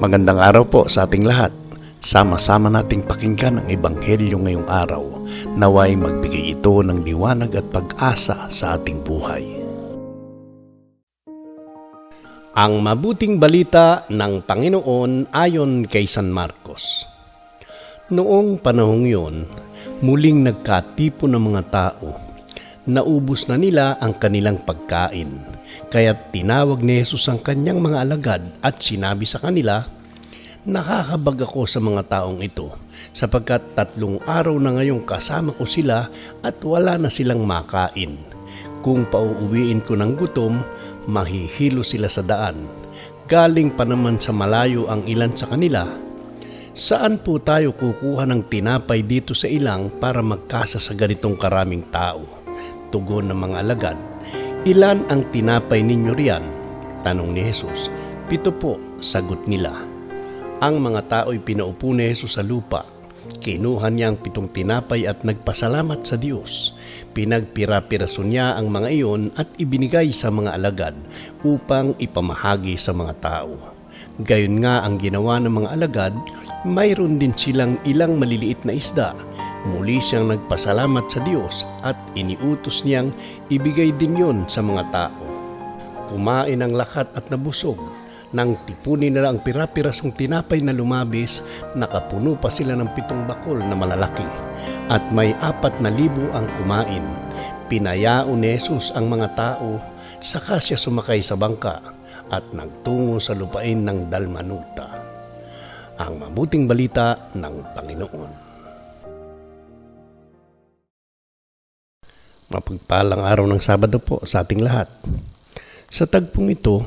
Magandang araw po sa ating lahat. Sama-sama nating pakinggan ang Ebanghelyo ngayong araw. Naway magbigay ito ng liwanag at pag-asa sa ating buhay. Ang mabuting balita ng Panginoon ayon kay San Marcos. Noong panahong yun, muling nagkatipon ng mga tao. Naubos na nila ang kanilang pagkain. Kaya't tinawag ni Jesus ang kanyang mga alagad at sinabi sa kanila, "Nakakabag ako sa mga taong ito, sapagkat 3 araw na ngayong kasama ko sila at wala na silang makain. Kung pauuwiin ko ng gutom, mahihilo sila sa daan. Galing pa naman sa malayo ang ilan sa kanila. Saan po tayo kukuha ng tinapay dito sa ilang para magkasa sa ganitong karaming tao?" Tugon ng mga alagad, "Ilan ang tinapay ninyo riyan?" Tanong ni Jesus. 7 po, sagot nila. Ang mga tao'y pinaupo ni Jesus sa lupa. Kinuha niya ang 7 tinapay at nagpasalamat sa Diyos. Pinagpira-piraso niya ang mga iyon at ibinigay sa mga alagad upang ipamahagi sa mga tao. Gayon nga ang ginawa ng mga alagad, mayroon din silang ilang maliliit na isda. Muli siyang nagpasalamat sa Diyos at iniutos niyang ibigay din yon sa mga tao. Kumain ang lahat at nabusog. Nang tipunin nila ang pira-pirasong tinapay na lumabis, nakapuno pa sila ng 7 bakol na malalaki, at may 4,000 ang kumain. Pinayaon ni Jesus ang mga tao, saka siya sumakay sa bangka at nagtungo sa lupain ng Dalmanuta. Ang mabuting balita ng Panginoon. Mapagpalang araw ng Sabado po sa ating lahat. Sa tagpong ito,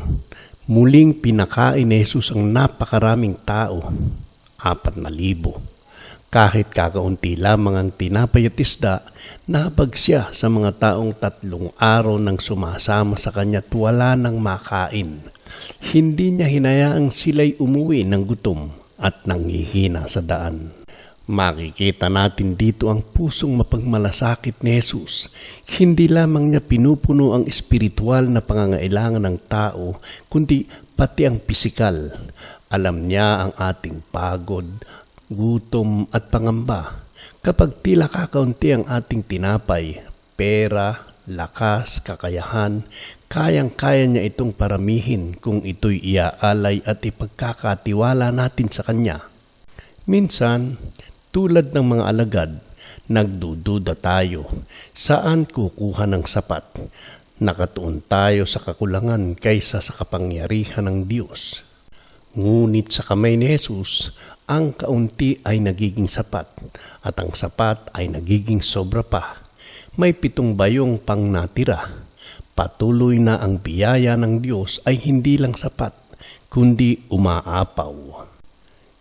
muling pinakain ni Jesus ang napakaraming tao, 4,000. Kahit kakaunti lamang ang tinapay at isda, nahabag siya sa mga taong 3 araw nang sumasama sa kanya at wala nang makain. Hindi niya hinayaang sila'y umuwi ng gutom at nanghihina sa daan. Makikita natin dito ang pusong mapagmalasakit ni Jesus. Hindi lamang niya pinupuno ang espiritual na pangangailangan ng tao, kundi pati ang pisikal. Alam niya ang ating pagod, gutom at pangamba. Kapag tila kakaunti ang ating tinapay, pera, lakas, kakayahan, kayang-kaya niya itong paramihin kung ito'y iaalay at ipagkakatiwala natin sa Kanya. Minsan, tulad ng mga alagad, nagdududa tayo, saan kukuha ng sapat? Nakatuon tayo sa kakulangan kaysa sa kapangyarihan ng Diyos. Ngunit sa kamay ni Jesus, ang kaunti ay nagiging sapat, at ang sapat ay nagiging sobra pa. May 7 bayong pang natira. Patuloy na ang biyaya ng Diyos ay hindi lang sapat, kundi umaapaw.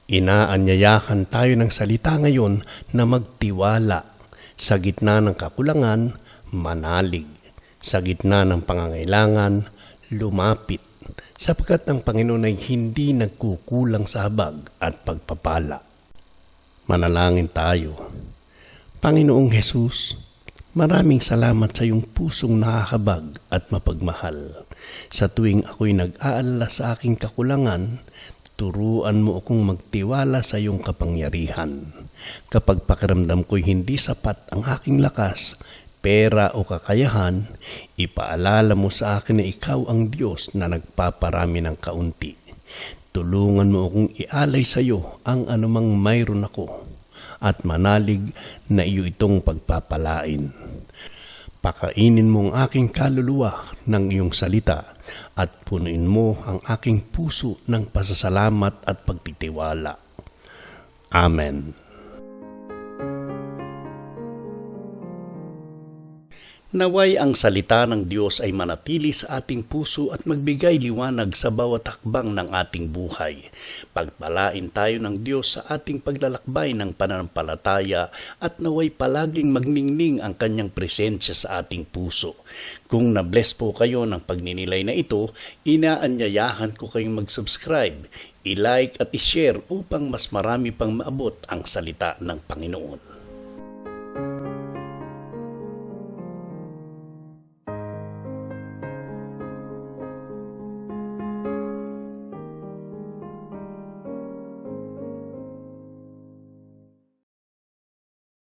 Inaanyayahan tayo ng salita ngayon na magtiwala. Sa gitna ng kakulangan, manalig. Sa gitna ng pangangailangan, lumapit. Sapagkat ang Panginoon ay hindi nagkukulang sa habag at pagpapala. Manalangin tayo. Panginoong Jesus, maraming salamat sa iyong pusong nakakabag at mapagmahal. Sa tuwing ako'y nag-aalala sa aking kakulangan, turuan mo akong magtiwala sa iyong kapangyarihan. Kapag pakiramdam ko'y hindi sapat ang aking lakas, pera o kakayahan, ipaalala mo sa akin na ikaw ang Diyos na nagpaparami ng kaunti. Tulungan mo akong ialay sa iyo ang anumang mayroon ako at manalig na iyo itong pagpapalain. Pakainin mo ang aking kaluluwa ng iyong salita at punuin mo ang aking puso ng pasasalamat at pagtitiwala. Amen. Naway ang salita ng Diyos ay manatili sa ating puso at magbigay liwanag sa bawat hakbang ng ating buhay. Pagpalain tayo ng Diyos sa ating paglalakbay ng pananampalataya at naway palaging magningning ang Kanyang presensya sa ating puso. Kung na-bless po kayo ng pagninilay na ito, inaanyayahan ko kayong mag-subscribe, i-like at i-share upang mas marami pang maabot ang salita ng Panginoon.